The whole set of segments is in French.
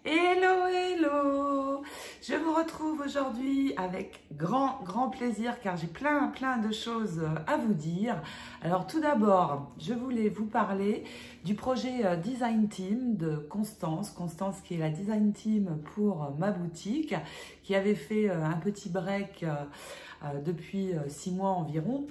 Hello, hello! Je vous retrouve aujourd'hui avec grand plaisir car j'ai plein de choses à vous dire. Alors tout d'abord, je voulais vous parler du projet Design Team de Constance. Constance qui est la Design Team pour ma boutique, qui avait fait un petit break depuis 6 mois environ,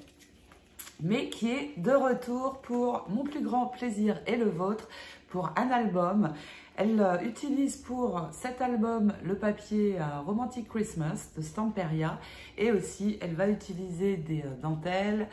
mais qui est de retour pour mon plus grand plaisir et le vôtre pour un album. Elle utilise pour cet album le papier Romantic Christmas de Stamperia et aussi elle va utiliser des dentelles,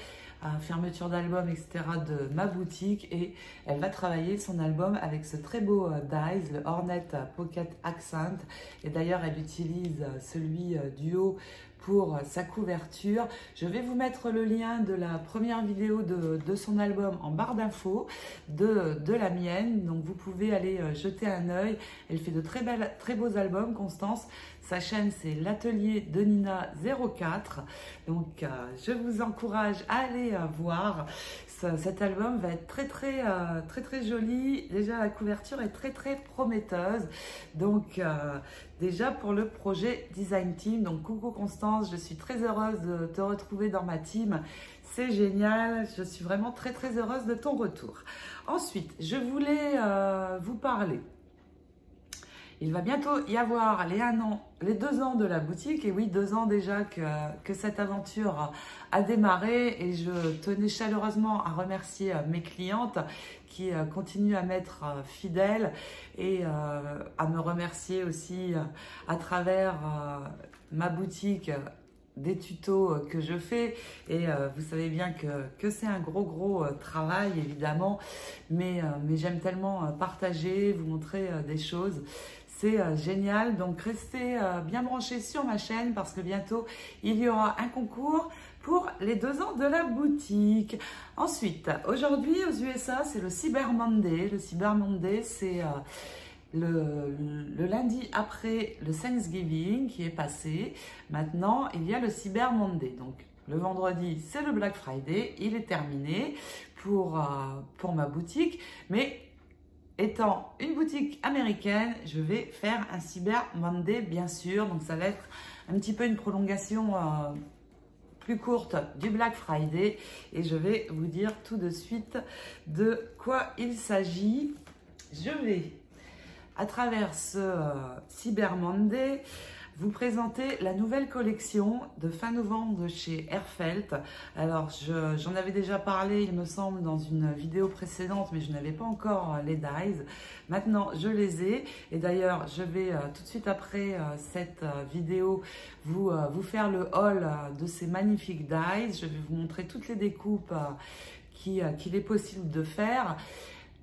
fermeture d'album, etc. de ma boutique, et elle va travailler son album avec ce très beau dies, le Hornet Pocket Accent, et d'ailleurs elle utilise celui du haut pour sa couverture. Je vais vous mettre le lien de la première vidéo de son album en barre d'infos, de la mienne, donc vous pouvez aller jeter un œil. Elle fait de très beaux albums, Constance. Sa chaîne c'est l'atelier de Nina 04, donc je vous encourage à aller voir. Cet album va être très joli. Déjà la couverture est très prometteuse, donc déjà pour le projet Design Team. Donc coucou Constance, je suis très heureuse de te retrouver dans ma team, c'est génial, je suis vraiment très heureuse de ton retour. Ensuite, je voulais vous parler. Il va bientôt y avoir les 2 ans de la boutique, et oui, 2 ans déjà que cette aventure a démarré, et je tenais chaleureusement à remercier mes clientes qui continuent à m'être fidèles, et à me remercier aussi à travers ma boutique des tutos que je fais, et vous savez bien que c'est un gros travail évidemment, mais j'aime tellement partager, vous montrer des choses. C'est génial, donc restez bien branchés sur ma chaîne parce que bientôt il y aura un concours pour les 2 ans de la boutique. Ensuite, aujourd'hui aux USA, c'est le Cyber Monday. Le Cyber Monday, c'est le lundi après le Thanksgiving qui est passé. Maintenant, il y a le Cyber Monday. Donc, le vendredi, c'est le Black Friday. Il est terminé pour ma boutique. Mais étant une boutique américaine, je vais faire un Cyber Monday, bien sûr. Donc, ça va être un petit peu une prolongation plus courte du Black Friday. Et je vais vous dire tout de suite de quoi il s'agit. Je vais, à travers ce Cyber Monday, vous présenter la nouvelle collection de fin novembre de chez Airfelt. Alors, j'en avais déjà parlé, il me semble, dans une vidéo précédente, mais je n'avais pas encore les dies. Maintenant, je les ai. Et d'ailleurs, je vais tout de suite après cette vidéo vous faire le haul de ces magnifiques dies. Je vais vous montrer toutes les découpes qu'il est possible de faire.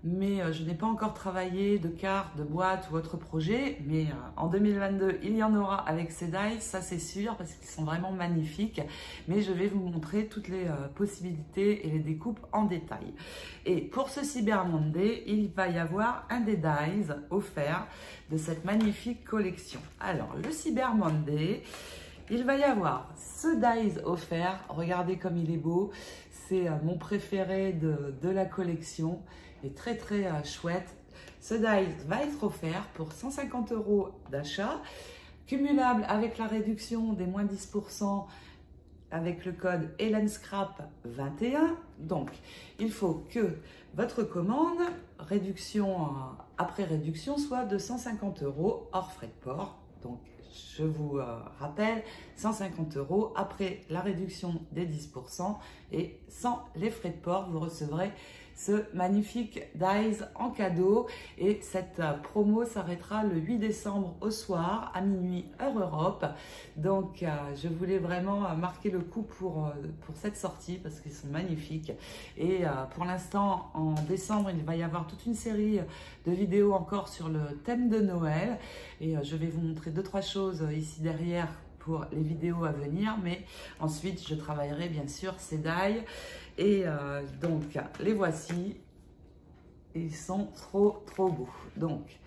Mais je n'ai pas encore travaillé de cartes, de boîtes ou autre projet. Mais en 2022, il y en aura avec ces dies, ça c'est sûr, parce qu'ils sont vraiment magnifiques. Mais je vais vous montrer toutes les possibilités et les découpes en détail. Et pour ce Cyber Monday, il va y avoir un des dies offerts de cette magnifique collection. Alors, le Cyber Monday, il va y avoir ce dies offert. Regardez comme il est beau. C'est mon préféré de la collection. Et très chouette. Ce dies va être offert pour 150 € d'achat, cumulable avec la réduction des moins 10% avec le code HellenScrap21. Donc, il faut que votre commande, après réduction, soit de 150 € hors frais de port. Donc, je vous rappelle, 150 € après la réduction des 10%, et sans les frais de port, vous recevrez ce magnifique dies en cadeau. Et cette promo s'arrêtera le 8 décembre au soir à minuit heure Europe. Donc je voulais vraiment marquer le coup pour cette sortie parce qu'ils sont magnifiques. Et pour l'instant, en décembre, il va y avoir toute une série de vidéos encore sur le thème de Noël, et je vais vous montrer 2-3 choses ici derrière pour les vidéos à venir, mais ensuite je travaillerai bien sûr ces dies. Et donc les voici, ils sont trop beaux. Donc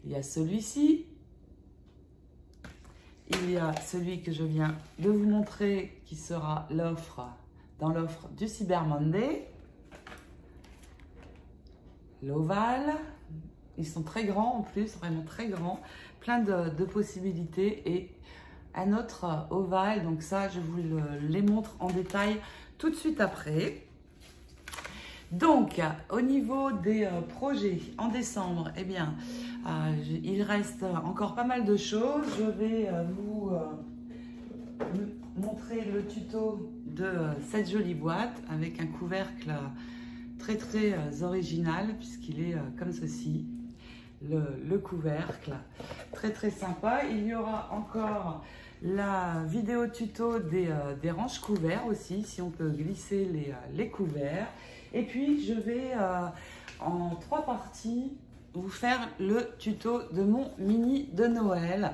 il y a celui-ci, il y a celui que je viens de vous montrer qui sera dans l'offre du Cyber Monday, l'ovale. Ils sont très grands en plus, vraiment très grands. Plein de possibilités. Et un autre ovale, donc ça, je vous les montre en détail tout de suite après. Donc, au niveau des projets en décembre, eh bien, il reste encore pas mal de choses. Je vais vous montrer le tuto de cette jolie boîte avec un couvercle très original puisqu'il est comme ceci, le couvercle, très sympa. Il y aura encore la vidéo tuto des ranges couverts aussi, si on peut glisser les couverts. Et puis je vais en 3 parties vous faire le tuto de mon mini de Noël.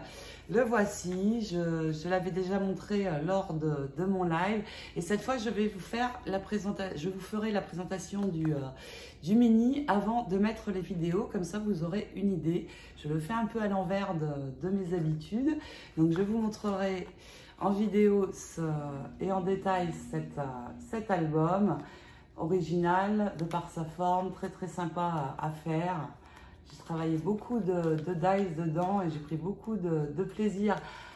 Le voici, je l'avais déjà montré lors de mon live et cette fois je vais vous faire la présentation, je vous ferai la présentation du mini avant de mettre les vidéos, comme ça vous aurez une idée. Je le fais un peu à l'envers de mes habitudes, donc je vous montrerai en vidéo et en détail cet album original de par sa forme, très sympa à faire. J'ai travaillé beaucoup de dies dedans et j'ai pris beaucoup de plaisir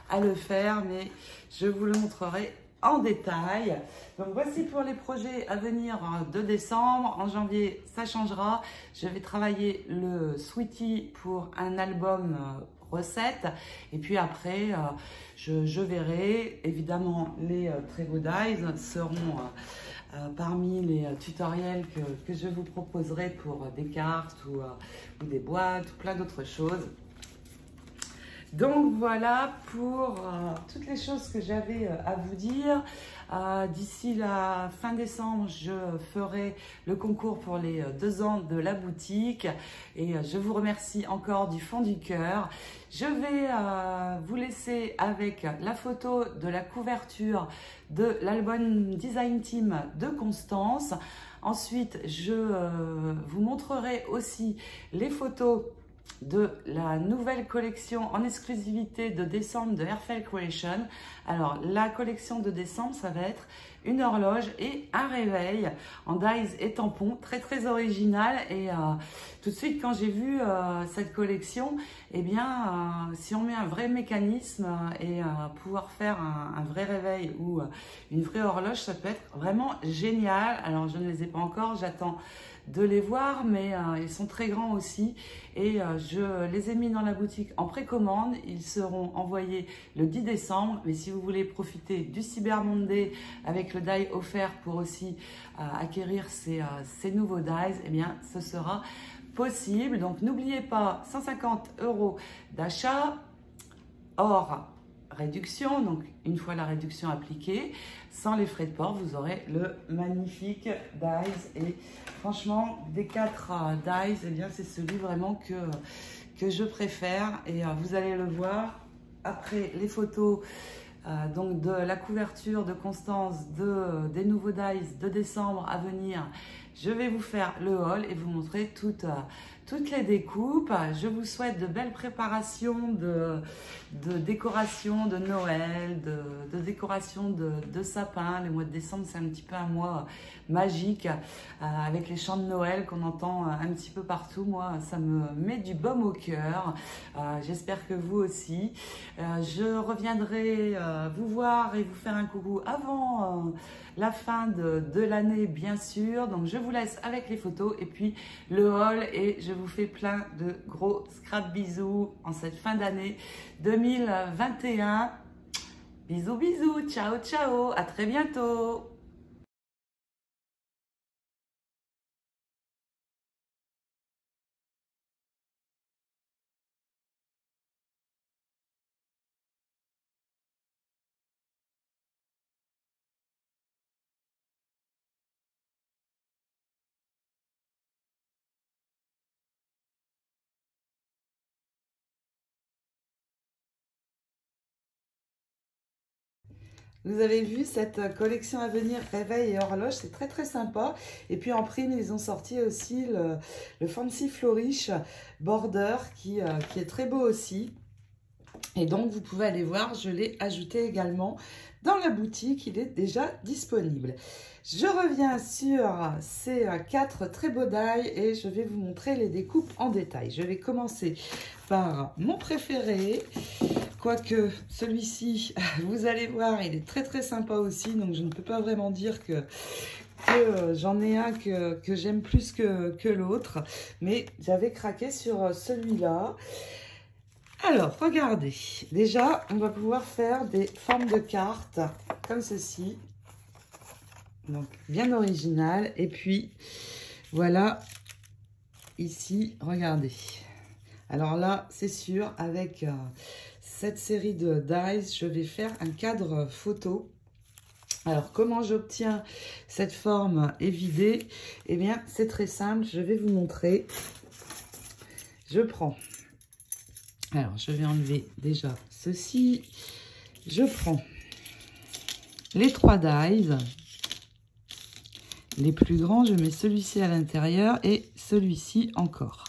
à le faire, mais je vous le montrerai en détail. Donc voici pour les projets à venir de décembre. En janvier, ça changera. Je vais travailler le Sweetie pour un album recette. Et puis après, je verrai. Évidemment, les très beaux dies seront parmi les tutoriels que je vous proposerai pour des cartes ou des boîtes ou plein d'autres choses. Donc voilà pour toutes les choses que j'avais à vous dire. D'ici la fin décembre, je ferai le concours pour les 2 ans de la boutique et je vous remercie encore du fond du cœur. Je vais vous laisser avec la photo de la couverture de l'album Design Team de Constance. Ensuite, je vous montrerai aussi les photos de la nouvelle collection en exclusivité de décembre de Airfell Creation. Alors la collection de décembre, ça va être une horloge et un réveil en dies et tampons, très original. Et tout de suite quand j'ai vu cette collection, eh bien si on met un vrai mécanisme et pouvoir faire un vrai réveil ou une vraie horloge, ça peut être vraiment génial. Alors je ne les ai pas encore, j'attends de les voir, mais ils sont très grands aussi et je les ai mis dans la boutique en précommande. Ils seront envoyés le 10 décembre, mais si vous voulez profiter du Cyber Monday avec le die offert pour aussi acquérir ces nouveaux dies, eh bien ce sera possible. Donc n'oubliez pas, 150 € d'achat hors réduction, donc une fois la réduction appliquée, sans les frais de port, vous aurez le magnifique dies. Et franchement, des 4 dies, eh bien c'est celui vraiment que je préfère et vous allez le voir après les photos donc de la couverture de Constance des nouveaux dies de décembre à venir. Je vais vous faire le haul et vous montrer toutes les découpes. Je vous souhaite de belles préparations de décoration de Noël, de décoration de sapin. Le mois de décembre, c'est un petit peu un mois magique avec les chants de Noël qu'on entend un petit peu partout. Moi, ça me met du baume au cœur. J'espère que vous aussi. Je reviendrai vous voir et vous faire un coucou avant la fin de l'année, bien sûr. Donc, je vous laisse avec les photos et puis le haul et je vous fais plein de gros scrap bisous en cette fin d'année 2021. Bisous, ciao, à très bientôt. Vous avez vu cette collection à venir réveil et horloge, c'est très sympa. Et puis en prime, ils ont sorti aussi le Fancy Flourish Border qui est très beau aussi. Et donc, vous pouvez aller voir, je l'ai ajouté également dans la boutique, il est déjà disponible. Je reviens sur ces 4 très beaux die et je vais vous montrer les découpes en détail. Je vais commencer par mon préféré, quoique celui-ci, vous allez voir, il est très très sympa aussi, donc je ne peux pas vraiment dire que j'en ai un que j'aime plus que l'autre, mais j'avais craqué sur celui-là. Alors, regardez, déjà, on va pouvoir faire des formes de cartes comme ceci, donc bien original. Et puis, voilà, ici, regardez. Alors là, c'est sûr, avec cette série de dies, je vais faire un cadre photo. Alors, comment j'obtiens cette forme évidée? Eh bien, c'est très simple, je vais vous montrer. Je prends, alors je vais enlever déjà ceci. Je prends les 3 dies, les plus grands, je mets celui-ci à l'intérieur et celui-ci encore.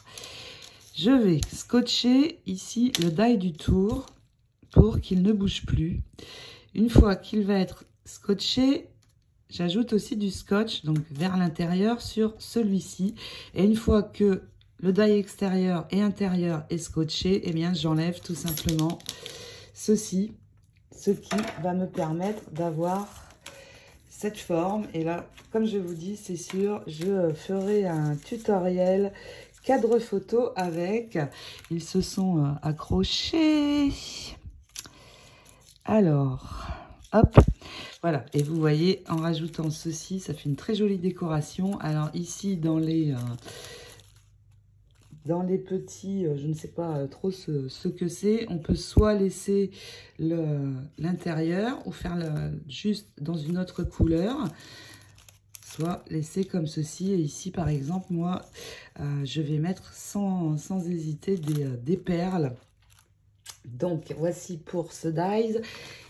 Je vais scotcher ici le die du tour pour qu'il ne bouge plus. Une fois qu'il va être scotché, j'ajoute aussi du scotch donc vers l'intérieur sur celui-ci. Et une fois que le die extérieur et intérieur est scotché, eh bien j'enlève tout simplement ceci, ce qui va me permettre d'avoir cette forme. Et là, comme je vous dis, c'est sûr, je ferai un tutoriel cadre photo avec. Ils se sont accrochés. Alors, hop, voilà. Et vous voyez, en rajoutant ceci, ça fait une très jolie décoration. Alors ici, dans les petits, je ne sais pas trop ce que c'est, on peut soit laisser l'intérieur ou faire juste dans une autre couleur, soit laisser comme ceci. Et ici, par exemple, moi, je vais mettre sans hésiter des perles. Donc, voici pour ce dies.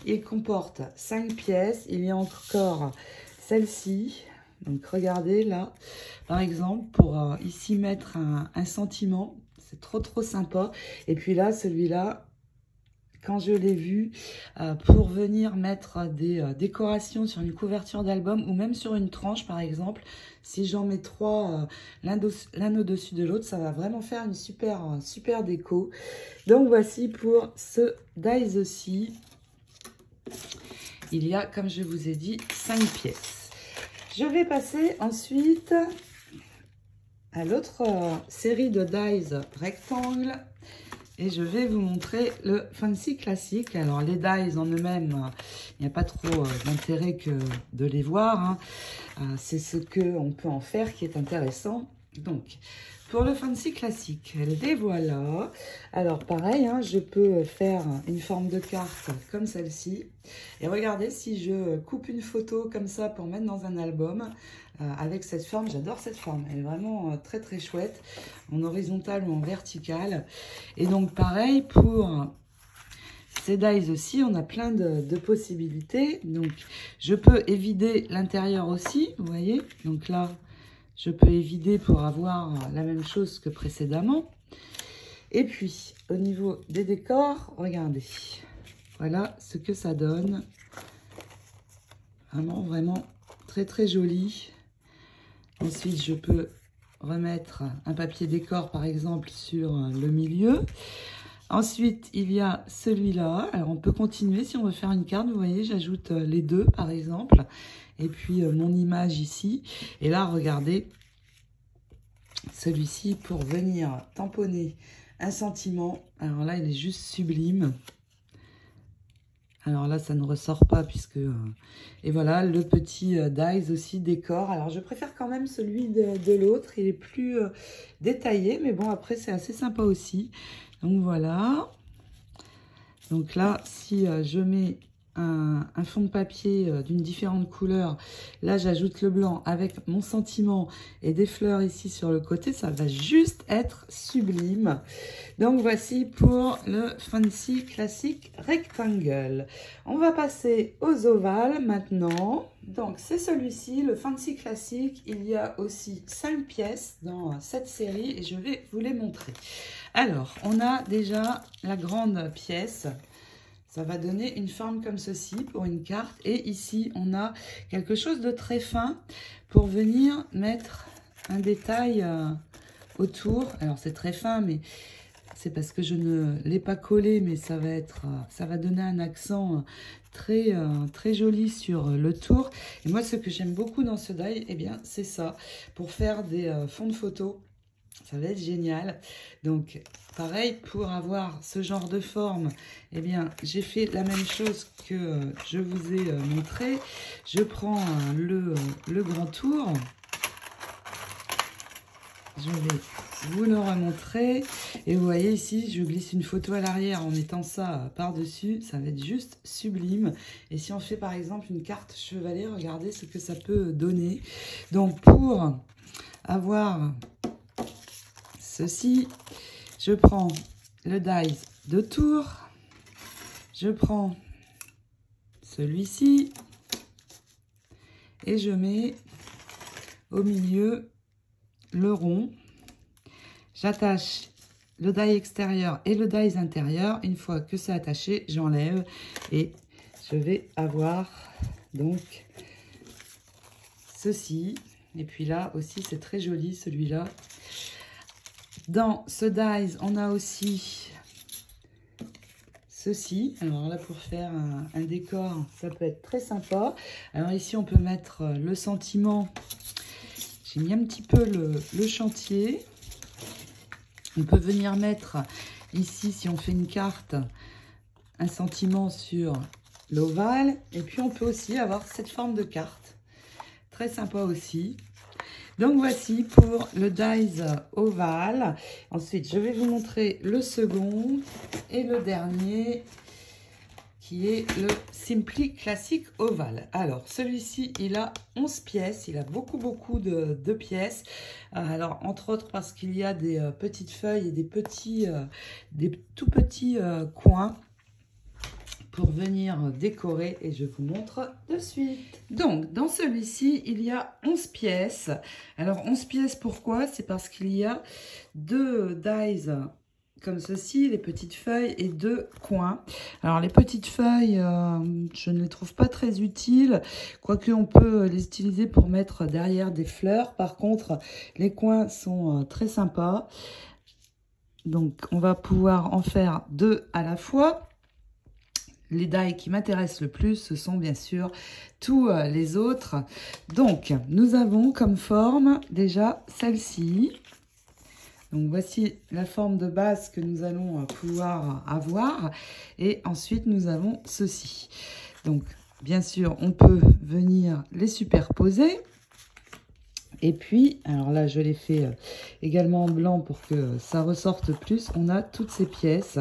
Il comporte 5 pièces. Il y a encore celle-ci. Donc, regardez là, par exemple, pour ici mettre un sentiment. C'est trop sympa. Et puis là, celui-là, quand je l'ai vu, pour venir mettre des décorations sur une couverture d'album ou même sur une tranche, par exemple, si j'en mets 3 l'un au-dessus de l'autre, ça va vraiment faire une super déco. Donc, voici pour ce dies aussi. Il y a, comme je vous ai dit, 5 pièces. Je vais passer ensuite à l'autre série de dies rectangles. Et je vais vous montrer le Fancy Classique. Alors, les dies en eux-mêmes, il n'y a pas trop d'intérêt que de les voir. Hein. C'est ce qu'on peut en faire qui est intéressant. Donc, pour le Fancy Classique, les voilà. Alors, pareil, hein, je peux faire une forme de carte comme celle-ci. Et regardez, si je coupe une photo comme ça pour mettre dans un album, avec cette forme, j'adore cette forme. Elle est vraiment très chouette, en horizontal ou en vertical. Et donc, pareil, pour ces dies aussi, on a plein de possibilités. Donc, je peux évider l'intérieur aussi, vous voyez. Donc là, je peux évider pour avoir la même chose que précédemment. Et puis, au niveau des décors, regardez. Voilà ce que ça donne. Vraiment très joli. Ensuite, je peux remettre un papier décor, par exemple, sur le milieu. Ensuite, il y a celui-là. Alors, on peut continuer si on veut faire une carte. Vous voyez, j'ajoute les deux, par exemple. Et puis, mon image ici. Et là, regardez, celui-ci pour venir tamponner un sentiment. Alors là, il est juste sublime. Alors là, ça ne ressort pas puisque... et voilà, le petit dies aussi, décor. Alors, je préfère quand même celui de l'autre. Il est plus détaillé, mais bon, après, c'est assez sympa aussi. Donc, voilà. Donc là, si je mets un fond de papier d'une différente couleur, là, j'ajoute le blanc avec mon sentiment et des fleurs ici sur le côté. Ça va juste être sublime. Donc, voici pour le Fancy Classique Rectangle. On va passer aux ovales maintenant. Donc, c'est celui-ci, le Fancy Classique. Il y a aussi 5 pièces dans cette série et je vais vous les montrer. Alors, on a déjà la grande pièce. Ça va donner une forme comme ceci pour une carte. Et ici, on a quelque chose de très fin pour venir mettre un détail autour. Alors, c'est très fin, mais c'est parce que je ne l'ai pas collé, mais ça va donner un accent très, très joli sur le tour. Et moi, ce que j'aime beaucoup dans ce die, eh bien, c'est ça. Pour faire des fonds de photos, ça va être génial. Donc, pareil, pour avoir ce genre de forme, eh bien, j'ai fait la même chose que je vous ai montré. Je prends le grand tour. Je vais vous le remontrer. Et vous voyez ici, je glisse une photo à l'arrière en mettant ça par-dessus. Ça va être juste sublime. Et si on fait par exemple une carte chevalet, regardez ce que ça peut donner. Donc, pour avoir ceci, je prends le die de tour, je prends celui-ci et je mets au milieu le rond. J'attache le die extérieur et le die intérieur. Une fois que c'est attaché, j'enlève et je vais avoir donc ceci. Et puis là aussi, c'est très joli celui-là. Dans ce dies, on a aussi ceci. Alors là, pour faire un décor, ça peut être très sympa. Alors ici, on peut mettre le sentiment. J'ai mis un petit peu le chantier. On peut venir mettre ici, si on fait une carte, un sentiment sur l'ovale. Et puis, on peut aussi avoir cette forme de carte. Très sympa aussi. Donc, voici pour le dies ovale. Ensuite, je vais vous montrer le second et le dernier qui est le Simply Classic Ovale. Alors, celui-ci, il a 11 pièces. Il a beaucoup de pièces. Alors, entre autres, parce qu'il y a des petites feuilles et des tout petits coins pour venir décorer et je vous montre de suite. Donc, dans celui-ci, il y a 11 pièces. Alors, 11 pièces, pourquoi? C'est parce qu'il y a 2 dies comme ceci, les petites feuilles et 2 coins. Alors, les petites feuilles, je ne les trouve pas très utiles, quoique on peut les utiliser pour mettre derrière des fleurs. Par contre, les coins sont très sympas. Donc, on va pouvoir en faire 2 à la fois. Les dies qui m'intéressent le plus, ce sont bien sûr tous les autres. Donc, nous avons comme forme déjà celle-ci. Donc, voici la forme de base que nous allons pouvoir avoir. Et ensuite, nous avons ceci. Donc, bien sûr, on peut venir les superposer. Et puis, alors là, je l'ai fait également en blanc pour que ça ressorte plus. On a toutes ces pièces.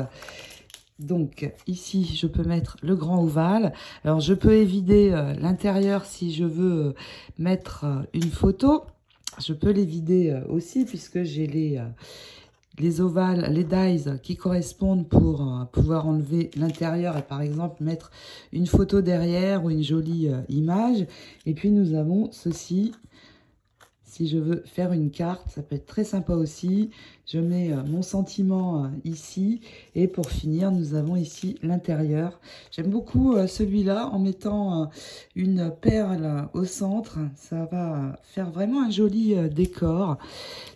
Donc, ici, je peux mettre le grand ovale. Alors, je peux évider l'intérieur si je veux mettre une photo. Je peux les vider aussi puisque j'ai les ovales, les dies qui correspondent pour pouvoir enlever l'intérieur et par exemple mettre une photo derrière ou une jolie image. Et puis, nous avons ceci. Si je veux faire une carte, ça peut être très sympa aussi. Je mets mon sentiment ici. Et pour finir, nous avons ici l'intérieur. J'aime beaucoup celui-là en mettant une perle au centre. Ça va faire vraiment un joli décor.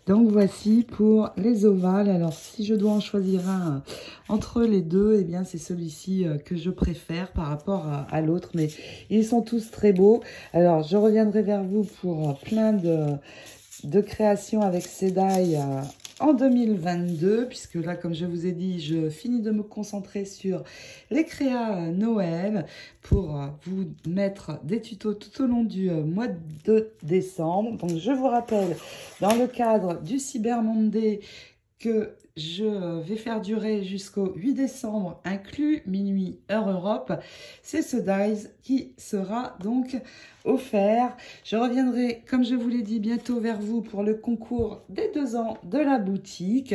Donc voici pour les ovales. Alors si je dois en choisir un entre les deux, eh bien c'est celui-ci que je préfère par rapport à l'autre. Mais ils sont tous très beaux. Alors je reviendrai vers vous pour plein de créations avec ces dies en 2022, puisque là, comme je vous ai dit, je finis de me concentrer sur les créas Noël pour vous mettre des tutos tout au long du mois de décembre. Donc, je vous rappelle, dans le cadre du Cyber Monday, que je vais faire durer jusqu'au 8 décembre, inclus minuit heure Europe, c'est ce dies qui sera donc offert. Je reviendrai, comme je vous l'ai dit, bientôt vers vous pour le concours des 2 ans de la boutique.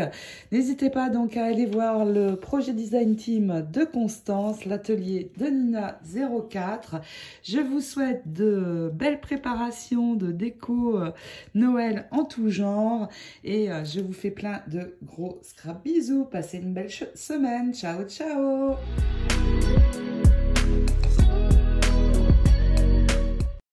N'hésitez pas donc à aller voir le projet Design Team de Constance, l'atelier de Nina 04. Je vous souhaite de belles préparations de déco Noël en tout genre et je vous fais plein de gros Scrap bisous, passez une belle semaine. Ciao, ciao.